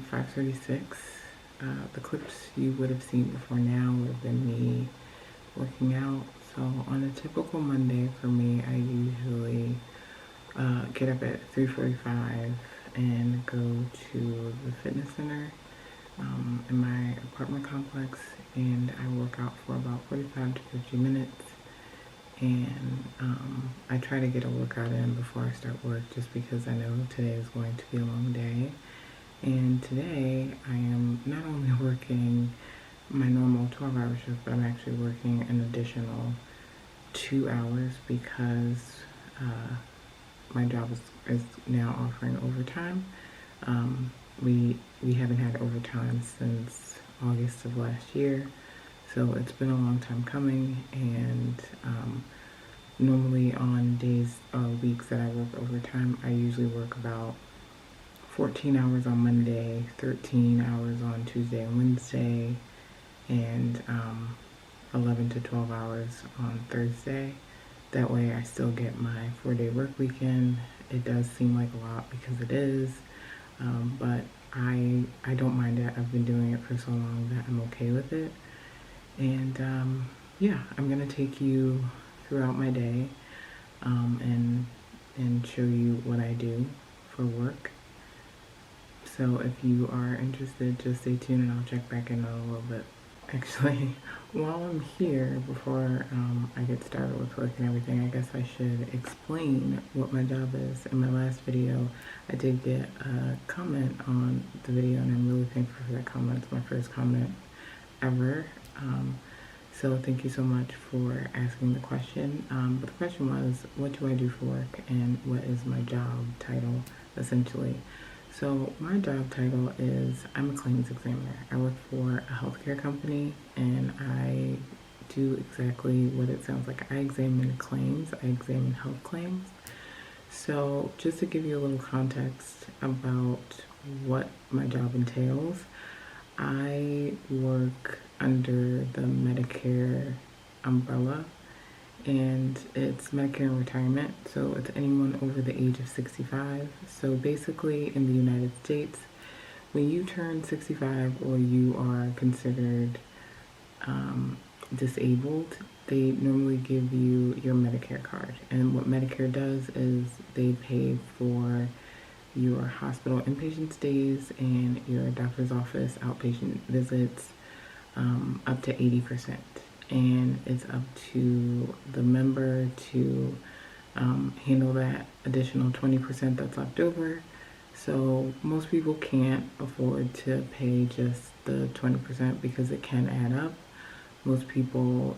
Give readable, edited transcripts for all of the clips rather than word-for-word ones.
5:36. The clips you would have seen before now would have been me working out. So on a typical Monday for me, I usually get up at 3:45 and go to the fitness center in my apartment complex, and I work out for about 45 to 50 minutes. And I try to get a workout in before I start work, just because I know today is going to be a long day. And today I am not only working my normal 12-hour shift, but I'm actually working an additional 2 hours because my job is now offering overtime. We haven't had overtime since August of last year, so it's been a long time coming. And normally on days or weeks that I work overtime, I usually work about 14 hours on Monday, 13 hours on Tuesday and Wednesday, and 11 to 12 hours on Thursday. That way I still get my 4-day work weekend. It does seem like a lot because it is, but I don't mind it. I've been doing it for so long that I'm okay with it. And yeah, I'm gonna take you throughout my day and show you what I do for work. So if you are interested, just stay tuned and I'll check back in a little bit. Actually, while I'm here, before I get started with work and everything, I guess I should explain what my job is. In my last video, I did get a comment on the video, and I'm really thankful for that comment. It's my first comment ever. So thank you so much for asking the question. But the question was, what do I do for work and what is my job title, essentially? So my job title is, I'm a claims examiner. I work for a healthcare company, and I do exactly what it sounds like. I examine claims. I examine health claims. So just to give you a little context about what my job entails, I work under the Medicare umbrella, and it's Medicare and retirement, so it's anyone over the age of 65. So basically in the United States, when you turn 65 or you are considered disabled, they normally give you your Medicare card. And what Medicare does is they pay for your hospital inpatient stays and your doctor's office outpatient visits up to 80%. And it's up to the member to handle that additional 20% that's left over. So most people can't afford to pay just the 20% because it can add up. Most people,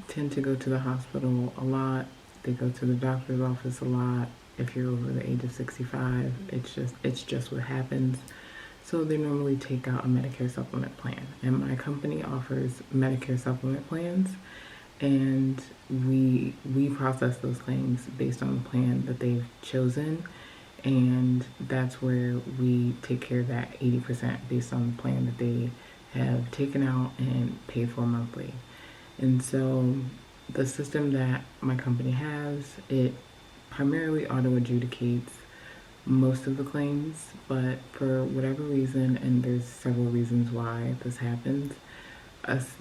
tend to go to the hospital a lot. They go to the doctor's office a lot. If you're over the age of 65, it's just what happens. So they normally take out a Medicare supplement plan. And my company offers Medicare supplement plans, and we process those claims based on the plan that they've chosen. And that's where we take care of that 80% based on the plan that they have taken out and paid for monthly. And so the system that my company has, it primarily auto adjudicates most of the claims, but for whatever reason, and there's several reasons why this happens,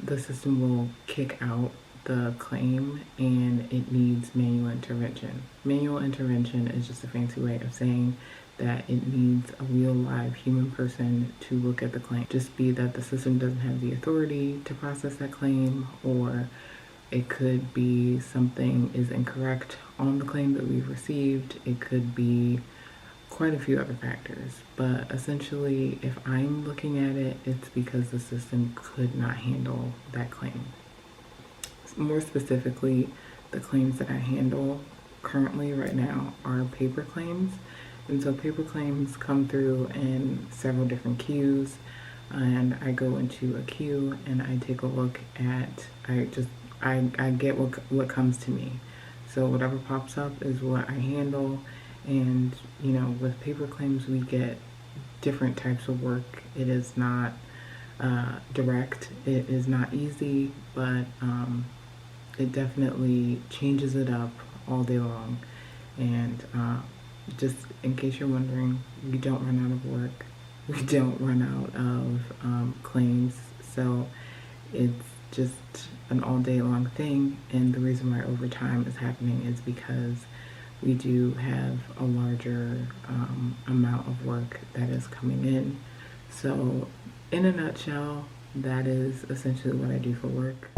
the system will kick out the claim and it needs manual intervention. Manual intervention is just a fancy way of saying that it needs a real live human person to look at the claim. Just be that the system doesn't have the authority to process that claim, or it could be something is incorrect on the claim that we've received. It could be quite a few other factors, but essentially if I'm looking at it, it's because the system could not handle that claim. More specifically, the claims that I handle currently right now are paper claims. And so paper claims come through in several different queues, and I go into a queue and I take a look at, I get what comes to me. So whatever pops up is what I handle. And with paper claims, we get different types of work. It is not direct. It is not easy, but it definitely changes it up all day long. And just in case you're wondering, we don't run out of work. we don't run out of claims. So it's just an all day long thing. And the reason why overtime is happening is because we do have a larger amount of work that is coming in. So, in a nutshell, that is essentially what I do for work.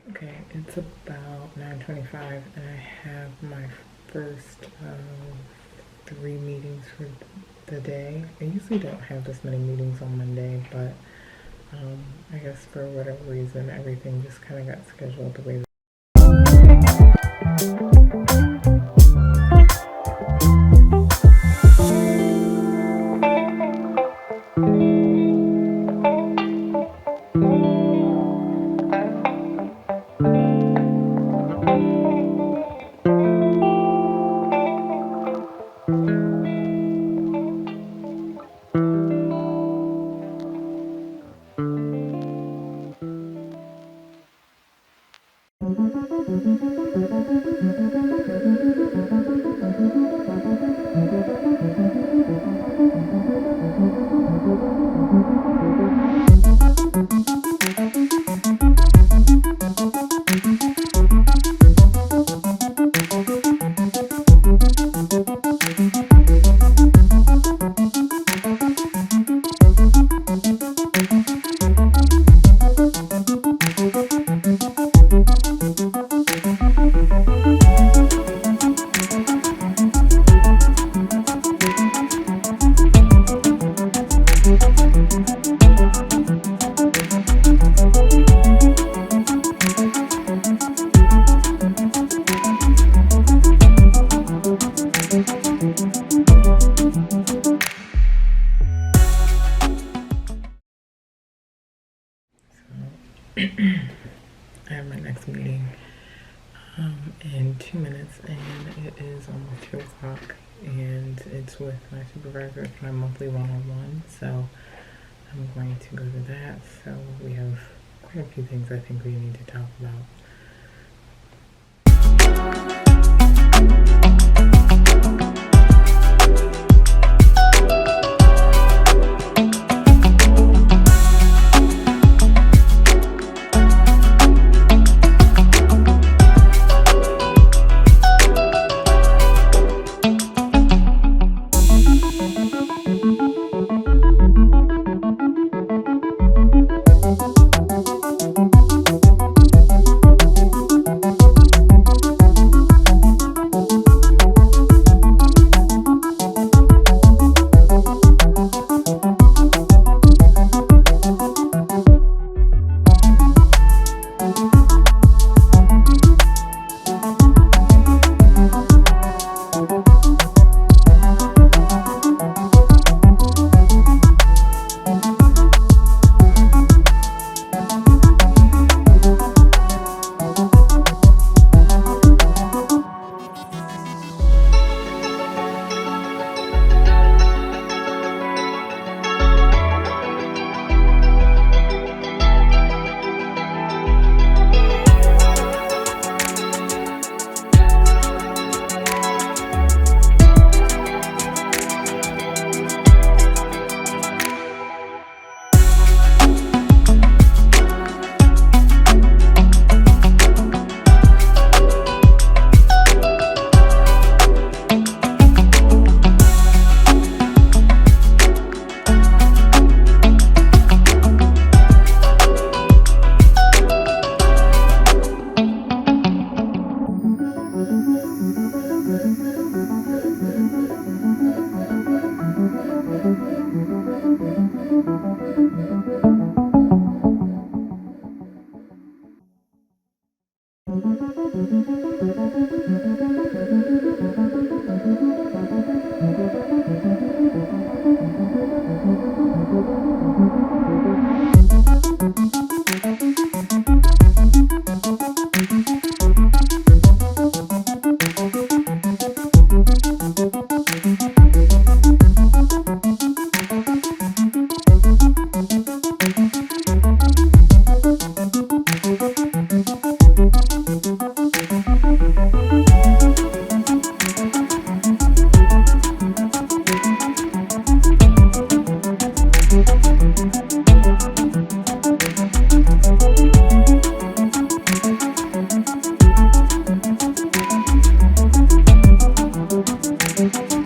Okay, it's about 9:25, and I have my first 3 meetings for the day. I usually don't have this many meetings on Monday, but I guess for whatever reason, everything just kind of got scheduled the way. I have my next meeting in 2 minutes, and it is almost 2 o'clock, and it's with my supervisor. It's my monthly one-on-one, so I'm going to go to that. So we have quite a few things I think we need to talk about.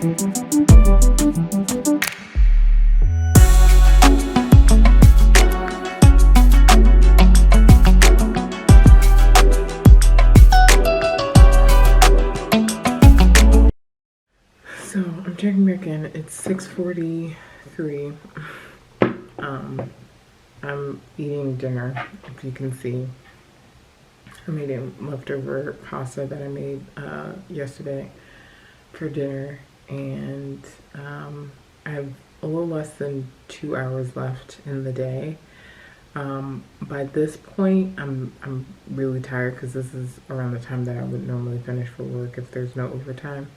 So I'm checking back in. It's 6:43. I'm eating dinner, if you can see. I'm eating leftover pasta that I made yesterday for dinner, and I have a little less than 2 hours left in the day. By this point, I'm really tired because this is around the time that I would normally finish for work if there's no overtime.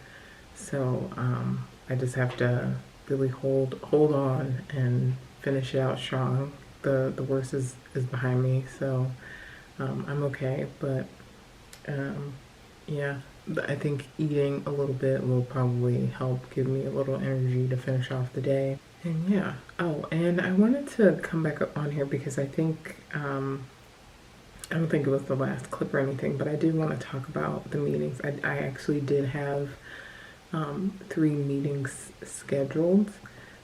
So I just have to really hold on and finish it out strong. The worst is behind me, so I'm okay. But yeah, I think eating a little bit will probably help give me a little energy to finish off the day. And yeah. Oh, and I wanted to come back up on here because I think I don't think it was the last clip or anything, but I did want to talk about the meetings. I actually did have 3 meetings scheduled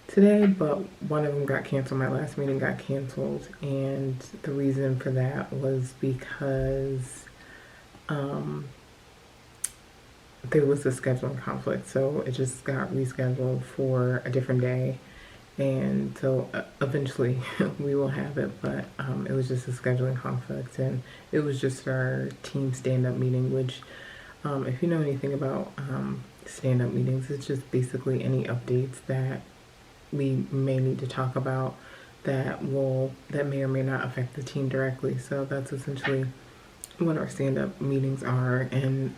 today, but one of them got canceled. My last meeting got canceled, and the reason for that was because there was a scheduling conflict, so it just got rescheduled for a different day. And so eventually we will have it, but it was just a scheduling conflict, and it was just our team stand-up meeting, which if you know anything about stand-up meetings, it's just basically any updates that we may need to talk about that may or may not affect the team directly. So that's essentially what our stand-up meetings are. And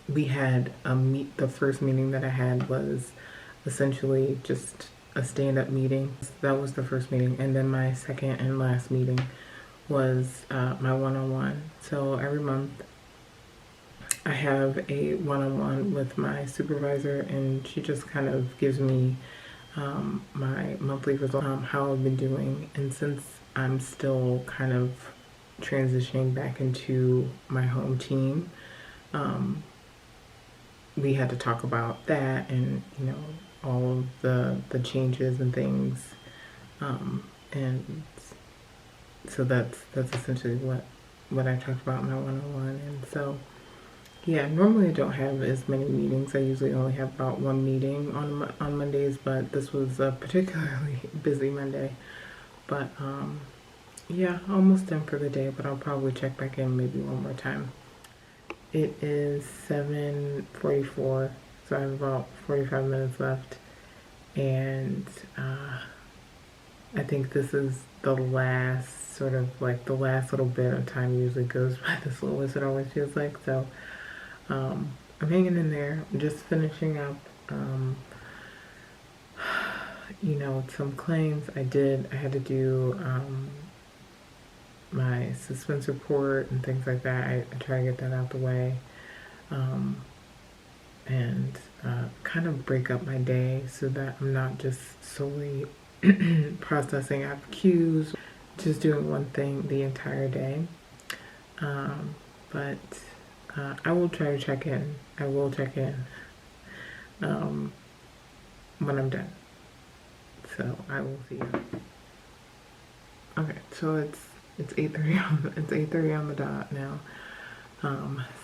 we had the first meeting that I had was essentially just a stand-up meeting. That was the first meeting, and then my second and last meeting was my one-on-one. So every month I have a one-on-one with my supervisor, and she just kind of gives me my monthly result, how I've been doing. And since I'm still kind of transitioning back into my home team, we had to talk about that, and all of the changes and things, and so that's essentially what I talked about in my one-on-one. And so yeah, normally I don't have as many meetings. I usually only have about 1 meeting on Mondays, but this was a particularly busy Monday. But yeah, almost done for the day, but I'll probably check back in maybe one more time. It is 7:44, so I have about 45 minutes left, and I think this is the last sort of like the last little bit of time usually goes by the slowest, it always feels like. So I'm hanging in there. I'm just finishing up some claims. I had to do my suspense report and things like that. I try to get that out the way, and kind of break up my day so that I'm not just solely processing FQs, just doing one thing the entire day. But I will try to check in. I will check in when I'm done. So I will see you. Okay, so it's 8:30 on the dot now.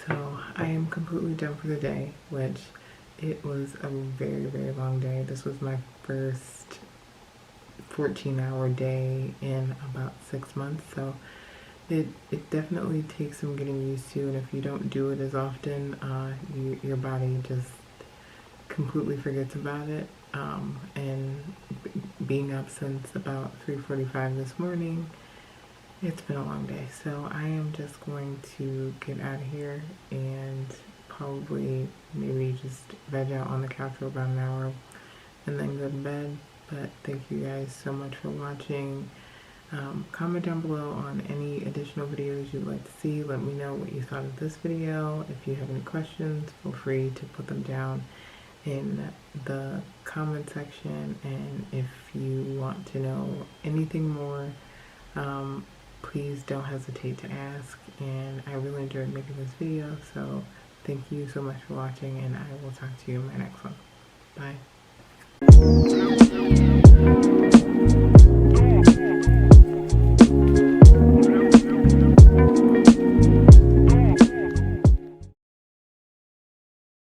So I am completely done for the day, which it was a very, very long day. This was my first 14-hour day in about 6 months, so it definitely takes some getting used to, and if you don't do it as often, your body just completely forgets about it. And being up since about 3:45 this morning, it's been a long day, so I am just going to get out of here and probably maybe just veg out on the couch for about an hour and then go to bed. But thank you guys so much for watching. Comment down below on any additional videos you'd like to see. Let me know what you thought of this video. If you have any questions, feel free to put them down in the comment section. And if you want to know anything more, please don't hesitate to ask. And I really enjoyed making this video, so thank you so much for watching, and I will talk to you in my next one. Bye.